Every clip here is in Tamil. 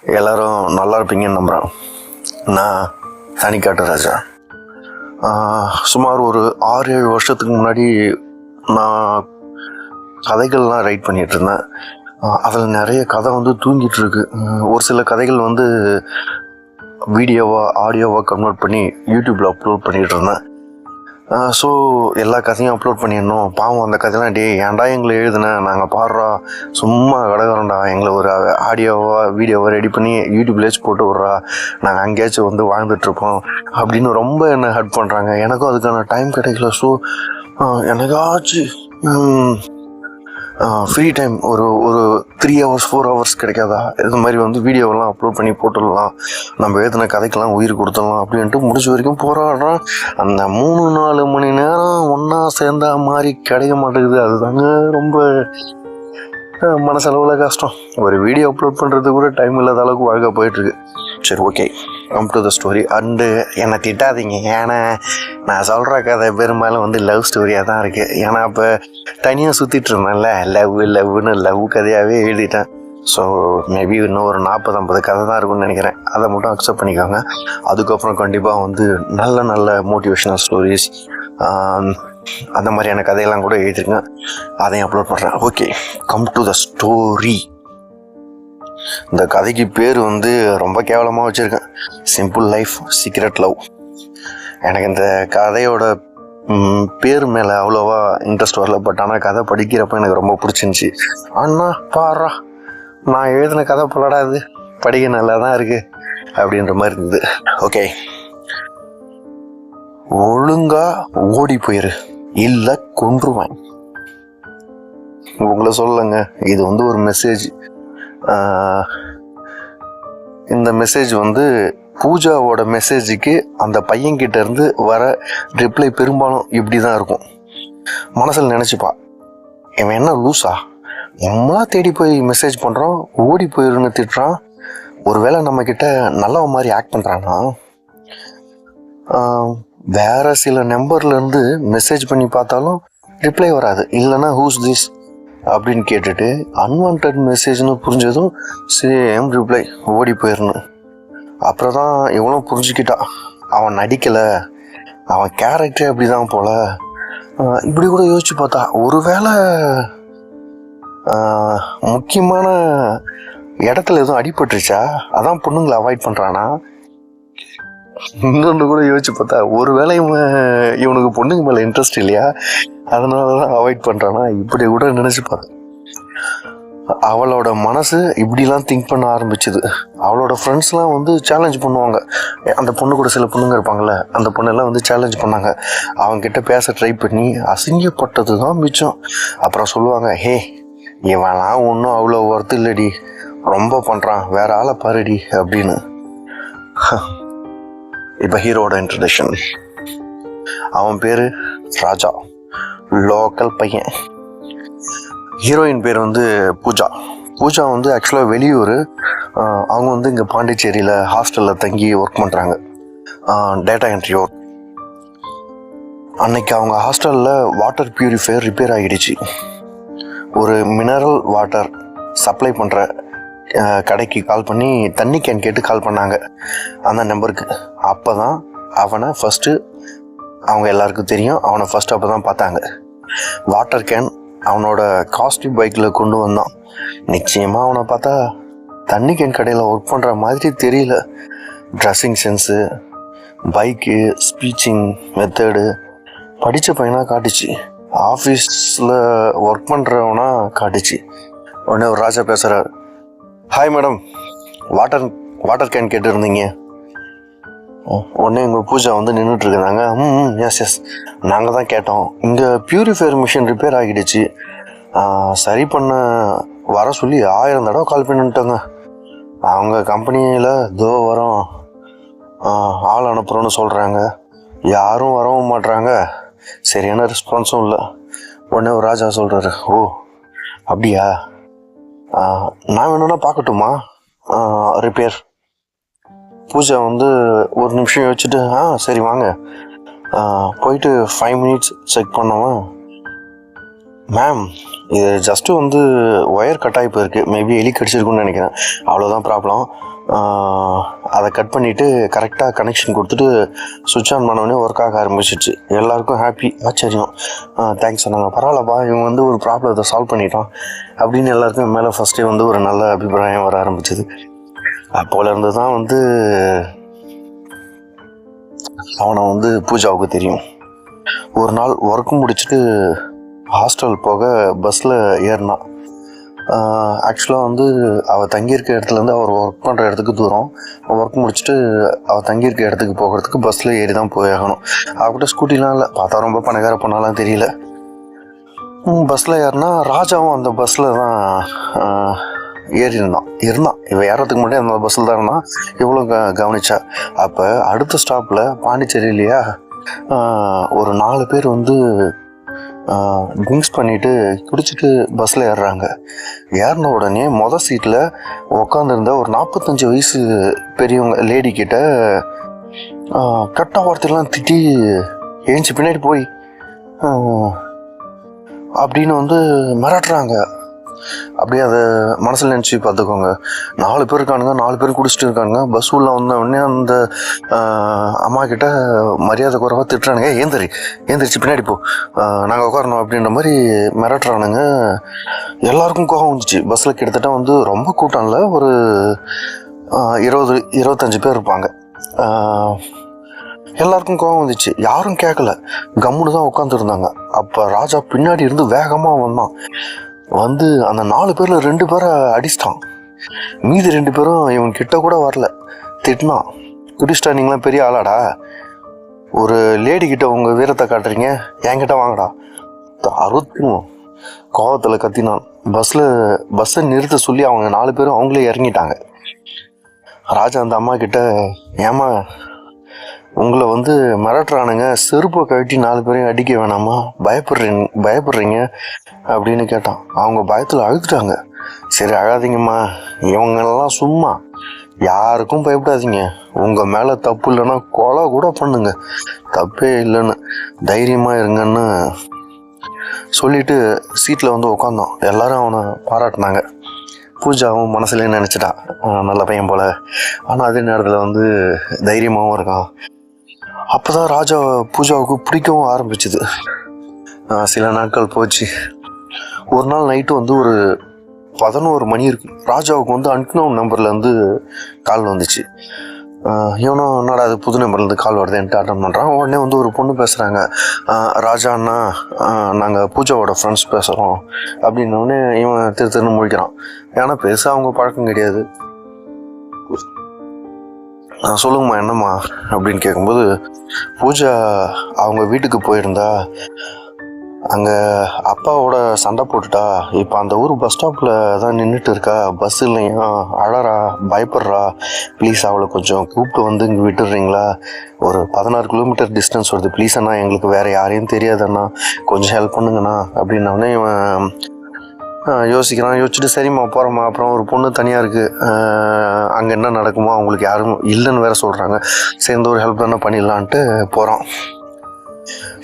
எல்லோரும் நல்லா இருப்பீங்கன்னு நம்புகிறேன். நான் தனிக்காட்டு ராஜா. சுமார் ஒரு 6-7 வருஷத்துக்கு முன்னாடி நான் கதைகள்லாம் ரைட் பண்ணிகிட்டு இருந்தேன். அதில் நிறைய கதை வந்து தூங்கிட்டு இருக்கு. ஒரு சில கதைகள் வந்து வீடியோவாக ஆடியோவாக கன்வெர்ட் பண்ணி யூடியூப்பில் அப்லோட் பண்ணிகிட்டு இருந்தேன். ஸோ எல்லா கதையும் அப்லோட் பண்ணிடணும். பாவம் அந்த கதையெல்லாம் ஏன்டா எங்களை எழுதுனேன், நாங்கள் பாடுறா சும்மா கடகரண்டா, எங்களை ஒரு ஆடியோவாக வீடியோவாக ரெடி பண்ணி யூடியூப்லேயாச்சும் போட்டு விட்றா, நாங்கள் அங்கேயாச்சும் வந்து வாழ்ந்துட்டுருப்போம் அப்படின்னு ரொம்ப என்னை ஹர்ட் பண்ணுறாங்க. எனக்கும் அதுக்கான டைம் கிடைக்கல. ஸோ எனக்காச்சும் ஃப்ரீ டைம் ஒரு 3 hours 4 hours கிடைக்காதா, இது மாதிரி வந்து வீடியோவெல்லாம் அப்லோட் பண்ணி போட்டுடலாம், நம்ம எழுதின கதைக்கெல்லாம் உயிர் கொடுத்துடலாம் அப்படின்ட்டு முடிச்ச வரைக்கும் போராடுறோம். அந்த 3-4 மணி நேரம் ஒன்றா சேர்ந்தா மாதிரி கிடைக்க மாட்டேங்குது. அதுதாங்க ரொம்ப மனசளவில் கஷ்டம். ஒரு வீடியோ அப்லோட் பண்ணுறது கூட டைம் இல்லாத அளவுக்கு வாழ்க்கை போயிட்டுருக்கு. சரி, okay, come to the story. And என்னை திட்டாதீங்க, ஏன்னா நான் சொல்கிற கதை பெரும்பாலும் வந்து லவ் ஸ்டோரியாக தான் இருக்குது. ஏன்னா இப்போ தனியாக சுற்றிட்டு இருந்தேன்ல, லவ்னு லவ் கதையாகவே எழுதிட்டேன். ஸோ மேபி இன்னும் ஒரு 40-50 கதை தான் இருக்குன்னு நினைக்கிறேன். அதை மட்டும் அக்செப்ட் பண்ணிக்கோங்க. அதுக்கப்புறம் கண்டிப்பாக வந்து நல்ல நல்ல மோட்டிவேஷ்னல் ஸ்டோரிஸ் அந்த மாதிரியான கதையெல்லாம் கூட எழுதிருக்கேன், அதையும் அப்லோட் பண்ணுறேன். Okay, come to the story. இந்த கதைக்கு பேர் வந்து ரொம்ப கேவலமாக வச்சுருக்கேன், சிம்பிள் லைஃப் சீக்ரெட் லவ். எனக்கு இந்த கதையோட பேர் மேலே அவ்வளோவா இன்ட்ரெஸ்ட் வரல. பட் ஆனால் கதை படிக்கிறப்ப எனக்கு ரொம்ப பிடிச்சிருந்துச்சி. அண்ணா பாரா, நான் எழுதின கதை போலடாது, படிக்க நல்லா தான் இருக்குது அப்படின்ற மாதிரி இருந்தது. ஓகே, ஒழுங்கா ஓடி போயிரு, இல்லை கொன்றுவேன். உங்களை சொல்லலைங்க, இது வந்து ஒரு மெசேஜ். இந்த மெசேஜ் வந்து பூஜாவோட மெசேஜுக்கு அந்த பையன்கிட்ட இருந்து வர ரிப்ளை பெரும்பாலும் இப்படி தான் இருக்கும். மனசில் நினச்சிப்பா, இவன் என்ன லூஸா, நம்மளா தேடி போய் மெசேஜ் பண்ணுறோம், ஓடி போயிருன்னு திட்டுறான், ஒருவேளை நம்மக்கிட்ட நல்லவ மாதிரி ஆக்ட் பண்ணுறான்னா. வேறு சில நம்பர்லேருந்து மெசேஜ் பண்ணி பார்த்தாலும் ரிப்ளை வராது. இல்லைன்னா ஹூஸ் திஸ் அப்படின்னு கேட்டுட்டு அன்வான்ட் மெசேஜ்னு புரிஞ்சதும் சேம் ரிப்ளை, ஓடி போயிடணும். அப்புறம் தான் இவனும் புரிஞ்சுக்கிட்டா, அவன் நடிக்கலை, அவன் கேரக்டரே அப்படி தான் போல. இப்படி கூட யோசிச்சு பார்த்தா, ஒருவேளை முக்கியமான இடத்துல எதுவும் அடிபட்டுருச்சா, அதான் பொண்ணுங்களை அவாய்ட் பண்ணுறானா. இன்னொன்று கூட யோசிச்சு பார்த்தா, ஒருவேளை இவனுக்கு பொண்ணுங்க மேலே இன்ட்ரெஸ்ட் இல்லையா, அதனால தான் அவாய்ட் பண்ணுறானா. இப்படி கூட நினச்சிப்பாரு. அவளோட மனசு இப்படிலாம் திங்க் பண்ண ஆரம்பிச்சுது. அவளோட ஃப்ரெண்ட்ஸ்லாம் வந்து சேலஞ்ச் பண்ணுவாங்க. அந்த பொண்ணு கூட சில பொண்ணுங்க இருப்பாங்கள்ல, அந்த பொண்ணெல்லாம் வந்து சேலஞ்ச் பண்ணாங்க. அவங்ககிட்ட பேச ட்ரை பண்ணி அசிங்கப்பட்டது தான் மிச்சம். அப்புறம் சொல்லுவாங்க, ஹே இவன்லாம் ஒன்றும் அவ்வளோ ஒர்த்து இல்லடி, ரொம்ப பண்ணுறான், வேற ஆளை பாருடி அப்படின்னு. இப்போ ஹீரோட இன்ட்ரடக்ஷன். அவன் பேர் ராஜா, லோக்கல் பையன். ஹீரோயின் பேர் வந்து பூஜா. பூஜா வந்து ஆக்சுவலாக வெளியூர். அவங்க வந்து இங்கே பாண்டிச்சேரியில் ஹாஸ்டலில் தங்கி ஒர்க் பண்ணுறாங்க, டேட்டா என்ட்ரி ஒர்க். அன்னைக்கு அவங்க ஹாஸ்டலில் வாட்டர் பியூரிஃபையர் ரிப்பேர் ஆகிடுச்சு. ஒரு மினரல் வாட்டர் சப்ளை பண்ணுற கடைக்கு கால் பண்ணி தண்ணி கேன் கேட்டு கால் பண்ணாங்க அந்த நம்பருக்கு. அப்போ தான் அவனை ஃபஸ்ட்டு, அவங்க எல்லாருக்கும் தெரியும், அவனை ஃபஸ்ட்டு அப்போ தான் பார்த்தாங்க. வாட்டர் கேன் அவனோட காஸ்ட்லி பைக்கில் கொண்டு வந்தான். நிச்சயமாக அவனை பார்த்தா தண்ணி கேன் கடையில் ஒர்க் பண்ணுற மாதிரி தெரியல. Dressing sense, bike, speeching method படித்த பையனாக காட்டுச்சு. ஆஃபீஸில் ஒர்க் பண்ணுறவனா காட்டுச்சு. உடனே ஒரு ராஜா பேசுகிறார், ஹாய் மேடம், வாட்டர் கேன் கேட்டுருந்தீங்க. உடனே எங்கள் பூஜா வந்து நின்றுட்டுருக்குறாங்க. எஸ் நாங்கள் தான் கேட்டோம், இங்கே பியூரிஃபையர் மிஷின் ரிப்பேர் ஆகிடுச்சு, சரி பண்ண வர சொல்லி 1000 தடவை கால் பண்ணிட்டாங்க. அவங்க கம்பெனியில் தோ வரோம், ஆள் அனுப்புகிறோன்னு சொல்கிறாங்க, யாரும் வரவும் மாட்டுறாங்க, சரியான ரெஸ்பான்ஸும் இல்லை. உடனே ஒரு ராஜா சொல்கிறாரு, ஓ அப்படியா, நான் வேணும்னா பார்க்கட்டுமா ரிப்பேர். பூஜா வந்து ஒரு நிமிஷம் யோசிச்சுட்டு, சரி வாங்க, போயிட்டு 5 minutes செக் பண்ணவன் மேம் இது ஜஸ்ட்டு வந்து ஒயர் கட் ஆகி போயிருக்கு, மேபி எலி கடிச்சிருக்குன்னு நினைக்கிறேன், அவ்வளோதான் ப்ராப்ளம். அதை கட் பண்ணிவிட்டு கரெக்டாக கனெக்ஷன் கொடுத்துட்டு சுவிட்ச் ஆன் பண்ணோடனே ஒர்க் ஆக ஆரம்பிச்சிச்சு. எல்லாருக்கும் ஹாப்பி, ஆச்சரியம், தேங்க்ஸ் சொன்னாங்க. பரவாயில்லப்பா, இவங்க வந்து ஒரு ப்ராப்ளத்தை சால்வ் பண்ணிட்டான் அப்படின்னு எல்லாருக்கும் மேலே ஃபஸ்ட்டே வந்து ஒரு நல்ல அபிப்பிராயம் வர ஆரம்பிச்சிது. அப்போலேருந்து தான் வந்து அவனை வந்து பூஜாவுக்கு தெரியும். ஒரு நாள் ஒர்க் முடிச்சுட்டு ஹாஸ்டல் போக பஸ்ஸில் ஏறினான். ஆக்சுவலாக வந்து அவள் தங்கியிருக்க இடத்துலேருந்து அவர் ஒர்க் பண்ணுற இடத்துக்கு தூரம். ஒர்க் முடிச்சுட்டு அவள் தங்கியிருக்க இடத்துக்கு போகிறதுக்கு பஸ்ஸில் ஏறி தான் போயாகணும். அவகிட்ட ஸ்கூட்டிலாம் இல்லை, பார்த்தா ரொம்ப பணக்கார பொண்ணாலாம் தெரியல. பஸ்ஸில் ஏறினா ராஜாவும் அந்த பஸ்ஸில் தான் இருந்தான். இவன் ஏறத்துக்கு முன்னாடி அந்த பஸ்ஸில் தான் இருந்தான். இவ்வளோ கவனிச்சா. அப்போ அடுத்த ஸ்டாப்பில் பாண்டிச்சேரி இல்லையா, ஒரு 4 பேர் வந்து ட்ரிங்க்ஸ் பண்ணிவிட்டு குடிச்சிட்டு பஸ்ஸில் ஏறுறாங்க. ஏறின உடனே மொதல் சீட்டில் உட்காந்துருந்த ஒரு 45 வயசு பெரியவங்க லேடி கிட்ட கட்ட வார்த்தையெல்லாம் திட்டி ஏஞ்சி பின்னாடி போய் அப்படின்னு வந்து மிரட்டுறாங்க. அப்படியே அதை மனசில் நினச்சி பார்த்துக்கோங்க. 4 பேர் இருக்கானுங்க, 4 பேரும் குடிச்சிட்டு இருக்கானுங்க. பஸ் உள்ள வந்த உடனே அந்த அம்மா கிட்ட மரியாதை குறைவாக திட்டுறானுங்க. ஏந்திரிச்சு பின்னாடி போ, நாங்கள் உட்காரணும் அப்படின்ற மாதிரி மிரட்டுறானுங்க. எல்லாருக்கும் கோபம் வந்துச்சு. பஸ்ஸில் கிட்டத்தட்ட வந்து ரொம்ப கூட்டம் இல்லை, ஒரு 20-25 பேர் இருப்பாங்க. எல்லாருக்கும் கோபம் வந்துச்சு. யாரும் கேட்கல, கம்முன்னு தான் உட்காந்துருந்தாங்க. அப்போ ராஜா பின்னாடி இருந்து வேகமாக வந்தான். வந்து அந்த 4 பேரில் 2 பேரை அடிச்சிட்டான். மீதி 2 பேரும் இவன் கிட்ட கூட வரல, திட்டினான். குடிச்சிட்டா, நீங்களாம் பெரிய ஆளாடா, ஒரு லேடி கிட்ட உங்கள் வீரத்தை காட்டுறீங்க, என்கிட்ட வாங்கடா, அறுத்தும் கோவத்தில் கத்தினான். பஸ்ஸை நிறுத்த சொல்லி அவங்க 4 பேரும் அவங்களே இறங்கிட்டாங்க. ராஜா அந்த அம்மா கிட்ட, ஏமா உங்களை வந்து மிரட்டுறானுங்க, செருப்பை கழட்டி 4 பேரையும் அடிக்க வேணாமா, பயப்படுறீங்க அப்படின்னு கேட்டான். அவங்க பயத்தில் அழுதுட்டாங்க. சரி அழாதீங்கம்மா, இவங்கெல்லாம் சும்மா, யாருக்கும் பயப்படாதீங்க, உங்கள் மேலே தப்பு இல்லைன்னா கொலை கூட பண்ணுங்க, தப்பே இல்லைன்னு தைரியமாக இருங்கன்னு சொல்லிட்டு சீட்டில் வந்து உட்காந்தோம். எல்லாரும் அவனை பாராட்டினாங்க. பூஜாவும் மனசுலேயே நினச்சிட்டா, நல்ல பையன் போல், ஆனால் அதே நேரத்தில் வந்து தைரியமாகவும் இருக்கான். அப்போ தான் ராஜா பூஜாவுக்கு பிடிக்கவும் ஆரம்பிச்சுது. சில நாட்கள் போச்சு. ஒரு நாள் நைட்டு வந்து ஒரு 11 மணி இருக்கும். ராஜாவுக்கு வந்து அன்க்னவுன் நம்பர்லேருந்து கால் வந்துச்சு. இவனும் என்னடா அது புது நம்பர்லேருந்து கால் வருதுன்ட்டு அட்டன் பண்ணுறான். உடனே வந்து ஒரு பொண்ணு பேசுகிறாங்க. ராஜா அண்ணா, நாங்கள் பூஜாவோட ஃப்ரெண்ட்ஸ் பேசுகிறோம் அப்படின்னோடனே இவன் திருன்னு முழிக்கிறான். ஏன்னா பேச அவங்க பழக்கம் கிடையாது. சொல்லுங்கம்மா என்னம்மா அப்படின்னு கேட்கும்போது, பூஜா அவங்க வீட்டுக்கு போயிருந்தா, அங்கே அப்பாவோட சண்டை போட்டுட்டா, இப்போ அந்த ஊர் பஸ் ஸ்டாப்பில் தான் நின்றுட்டு இருக்கா, பஸ் இல்லையா, அழறா, பயப்படுறா, ப்ளீஸ் அவளை கொஞ்சம் கூப்பிட்டு வந்து இங்கே விட்டுடுறீங்களா, ஒரு 16 கிலோமீட்டர் டிஸ்டன்ஸ் வருது, ப்ளீஸ் அண்ணா, எங்களுக்கு வேறு யாரையும் தெரியாதண்ணா, கொஞ்சம் ஹெல்ப் பண்ணுங்கண்ணா அப்படின்னோடனே இவன் யோசிச்சுட்டு சரிம்மா போகிறோம்மா. அப்புறம் ஒரு பொண்ணு தனியாக இருக்குது, அங்கே என்ன நடக்குமோ, அவங்களுக்கு யாரும் இல்லைன்னு வேறு சொல்கிறாங்க, சேர்ந்து ஒரு ஹெல்ப் தானே பண்ணிடலான்ட்டு போகிறோம்.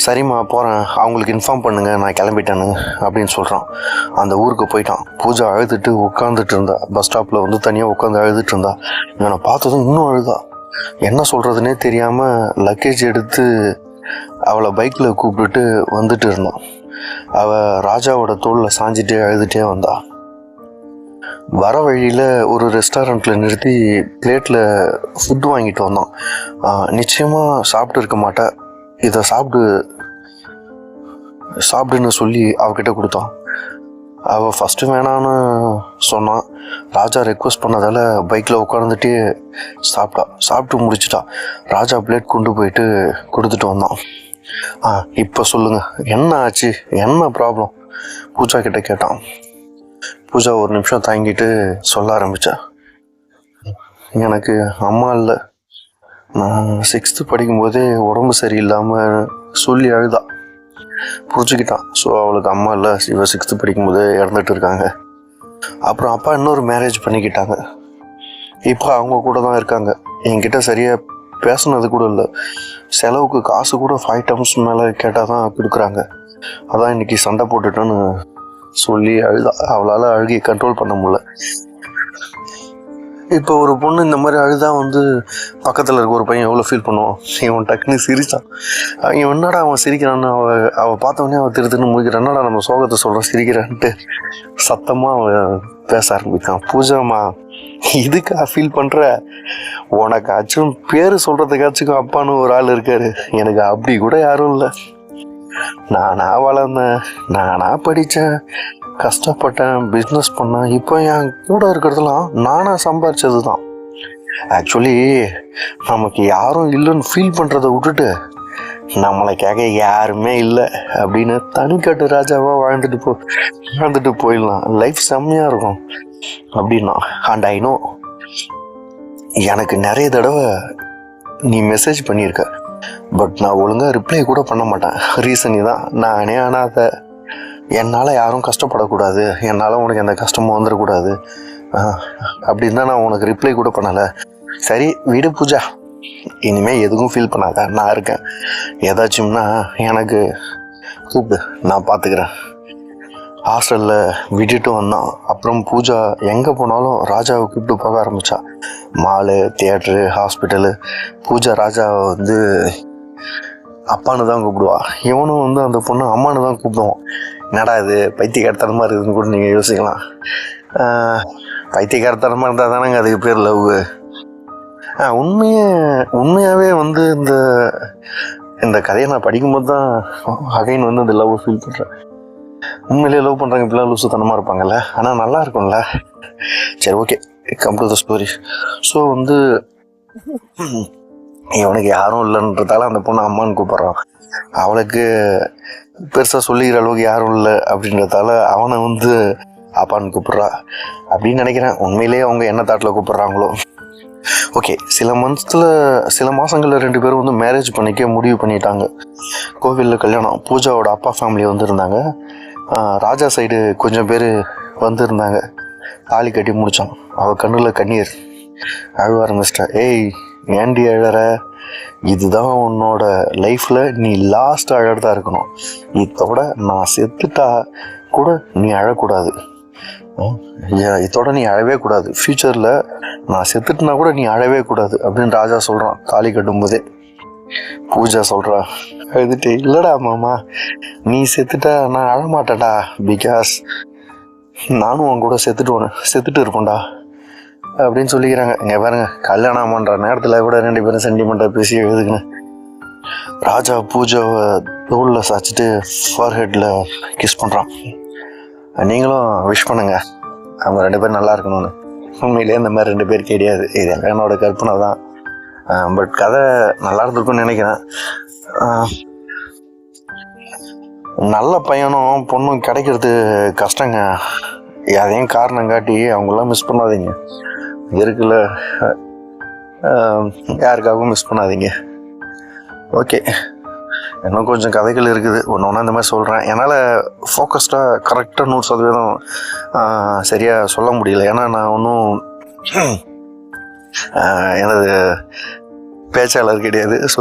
சரிம்மா போகிறேன், அவங்களுக்கு இன்ஃபார்ம் பண்ணுங்கள், நான் கிளம்பிட்டேன்னு அப்படின்னு சொல்கிறான். அந்த ஊருக்கு போயிட்டான். பூஜா அழுதுட்டு உட்காந்துட்டு இருந்தா, பஸ் ஸ்டாப்பில் வந்து தனியாக உட்காந்து அழுதுட்டு இருந்தா. இவனை பார்த்ததும் இன்னும் அழுதா. என்ன சொல்கிறதுனே தெரியாமல் லக்கேஜ் எடுத்து அவளை பைக்கில் கூப்பிட்டுட்டு வந்துட்டு இருந்தான். அவள் ராஜாவோட தோளில் சாஞ்சிட்டே அழுதுகிட்டே வந்தா. வர வழியில் ஒரு ரெஸ்டாரண்ட்டில் நிறுத்தி பிளேட்டில் ஃபுட்டு வாங்கிட்டு வந்தான். நிச்சயமாக சாப்பிட்டு இருக்க மாட்டேன், இதை சாப்பிடுன்னு சொல்லி அவகிட்ட கொடுத்தான். அவள் ஃபஸ்ட்டு வேணான்னு சொன்னான். ராஜா ரெக்வஸ்ட் பண்ணதால் பைக்கில் உட்காந்துட்டே சாப்பிட்டு முடிச்சிட்டா. ராஜா பிளேட் கொண்டு போயிட்டு கொடுத்துட்டு வந்தான். இப்போ சொல்லுங்கள், என்ன ஆச்சு, என்ன ப்ராப்ளம் பூஜா கிட்ட கேட்டான். பூஜா ஒரு நிமிஷம் தாங்கிட்டு சொல்ல ஆரம்பித்தா. எனக்கு அம்மா இல்லை, நான் 6th படிக்கும்போதே உடம்பு சரியில்லாமல் சொல்லி அழுதா. புரிஞ்சுக்கிட்டான். ஸோ அவளுக்கு அம்மா இல்லை, இவ 6th படிக்கும்போதே இறந்துட்டு இருக்காங்க. அப்புறம் அப்பா இன்னொரு மேரேஜ் பண்ணிக்கிட்டாங்க. இப்போ அவங்க கூட தான் இருக்காங்க. என்கிட்ட சரியாக பேசுனது கூட இல்லை. செலவுக்கு காசு கூட 5 times மேலே கேட்டால் தான் கொடுக்குறாங்க. அதான் இன்னைக்கு சண்டை போட்டுட்டோன்னு சொல்லி அழுதா. அவளால் அழுகையை கண்ட்ரோல் பண்ண முடியல. இப்போ ஒரு பொண்ணு இந்த மாதிரி அழுதா வந்து பக்கத்தில் இருக்க ஒரு பையன் எவ்வளோ ஃபீல் பண்ணுவான். இவன் டக்குன்னு சிரிச்சான். இவன் என்னடா அவன் சிரிக்கிறான்னு அவள் பார்த்தவொடனே அவள் திருத்துன்னு முடிக்கிறான். என்னடா நம்ம சோகத்தை சொல்கிறான் சிரிக்கிறான்ட்டு சத்தமாக அவன் பேச ஆரம்பித்தான். பூஜாமா, இதுக்கா ஃபீல் பண்ணுற? உனக்காச்சும் பேர் சொல்கிறதுக்காச்சும் அப்பான்னு ஒரு ஆள் இருக்காரு. எனக்கு அப்படி கூட யாரும் இல்லை. நானா வளர்ந்தேன், நானா படித்தேன், கஷ்டப்பட்டேன், பிஸ்னஸ் பண்ணேன். இப்போ என் கூட இருக்கிறதுலாம் நானாக சம்பாரிச்சது தான். ஆக்சுவலி நமக்கு யாரும் இல்லைன்னு ஃபீல் பண்ணுறதை விட்டுட்டு நம்மளை கேட்க யாருமே இல்லை அப்படின்னு தனிக்கட்டு ராஜாவாக வாழ்ந்துட்டு போயிடலாம். லைஃப் செம்மையாக இருக்கும் அப்படின்னா. அண்ட் ஐ நோ, எனக்கு நிறைய தடவை நீ மெசேஜ் பண்ணியிருக்க, பட் நான் ஒழுங்காக ரிப்ளை கூட பண்ண மாட்டேன். ரீசன் தான், நானே அனாதை. என்னால் யாரும் கஷ்டப்படக்கூடாது, என்னால் உனக்கு எந்த கஷ்டமும் வந்துடக்கூடாது அப்படின்னு தான் நான் உனக்கு ரிப்ளை கூட பண்ணலை. சரி விடு பூஜா, இனிமேல் எதுக்கும் ஃபீல் பண்ணாத, நான் இருக்கேன். ஏதாச்சும்னா எனக்கு கூப்பிடு, நான் பார்த்துக்கிறேன். ஹாஸ்டலில் விட்டுட்டு வந்தான். அப்புறம் பூஜா எங்கே போனாலும் ராஜாவை கூப்பிட்டு போக ஆரம்பித்தா. Mall, theatre, hospital. பூஜா ராஜாவை வந்து அப்பான்னு தான் கூப்பிடுவா. இவனும் வந்து அந்த பொண்ணு அம்மானு தான் கூப்பிடுவான். என்னடா இது பைத்தியக்காரத்தனமாக இருக்குதுன்னு கூட நீங்கள் யோசிக்கலாம். பைத்தியக்காரத்தனமாக இருந்தால் தானேங்க அதுக்கு பேர் லவ். உண்மையாகவே வந்து இந்த கதையை நான் படிக்கும்போது தான் அகைன் வந்து அந்த லவ் ஃபீல் பண்ணுறேன். உண்மையிலே லவ் பண்ணுறாங்க இப்படிலாம் லூசுத்தனமாக இருப்பாங்கல்ல. ஆனால் நல்லா இருக்கும்ல. சரி, okay, come to the story. So வந்து இவனுக்கு யாரும் இல்லைன்றதால அந்த பொண்ணு அம்மான்னு கூப்பிட்றான். அவளுக்கு பெருசாக சொல்லிக்கிற அளவுக்கு யாரும் இல்லை அப்படின்றதால அவனை வந்து அப்பான்னு கூப்பிட்றா அப்படின்னு நினைக்கிறேன். உண்மையிலேயே அவங்க என்ன தாட்டில் கூப்பிட்றாங்களோ. ஓகே, சில மாதங்களில் 2 பேரும் வந்து மேரேஜ் பண்ணிக்க முடிவு பண்ணிட்டாங்க. கோவிலில் கல்யாணம். பூஜாவோட அப்பா ஃபேமிலி வந்துருந்தாங்க. ராஜா சைடு கொஞ்சம் பேர் வந்துருந்தாங்க. தாலி கட்டி முடித்தான். அவள் கண்ணில் கண்ணீர். அழுவ ஆரம்பிச்சிட்டா. ஏய், ஏண்டி அழற? இதுதான் உன்னோட லைஃப்பில் நீ லாஸ்ட் அழறதா இருக்கணும். இதோட நான் செத்துட்டா கூட நீ அழக்கூடாது. இதோட நீ அழவே கூடாது. ஃப்யூச்சரில் நான் செத்துட்டுனா கூட நீ அழவே கூடாது அப்படின்னு ராஜா சொல்கிறான் தாலி கட்டும்போதே. பூஜா சொல்கிறா எழுதிட்டு, இல்லைடா மாமா, நீ செத்துட்டா நான் அழமாட்டேடா. பிகாஸ் நானும் உன் கூட செத்துட்டு இருப்பேன்டா அப்படின்னு சொல்லிக்கிறாங்க. இங்கே பாருங்க, கல்யாணம் பண்ணுற நேரத்தில் கூட 2 பேரும் சென்டிமெண்ட்டாக பேசி எழுதுங்க. ராஜா பூஜாவை தோளில் சாய்ச்சிட்டு ஃபார்ஹெட்டில் கிஸ் பண்ணுறான். நீங்களும் விஷ் பண்ணுங்க அவங்க 2 பேரும் நல்லா இருக்கணும்னு. உண்மையிலே இந்த மாதிரி 2 பேர் கிடையாது, இது என்னோட கற்பனை தான். பட் கதை நல்லா இருந்திருக்குன்னு நினைக்கிறேன். நல்ல பையனும் பொண்ணும் கிடைக்கிறது கஷ்டங்க. அதையும் காரணம் காட்டி அவங்களாம் மிஸ் பண்ணாதீங்க. இருக்குல்ல, யாருக்காகவும் மிஸ் பண்ணாதீங்க. ஓகே, இன்னும் கொஞ்சம் கதைகள் இருக்குது. ஒன்று இந்த மாதிரி சொல்கிறேன். என்னால் ஃபோக்கஸ்டாக கரெக்டாக 100% சரியாக சொல்ல முடியல. ஏன்னா நான் ஒன்றும் எனது பேச்சாளர் கிடையாது. ஸோ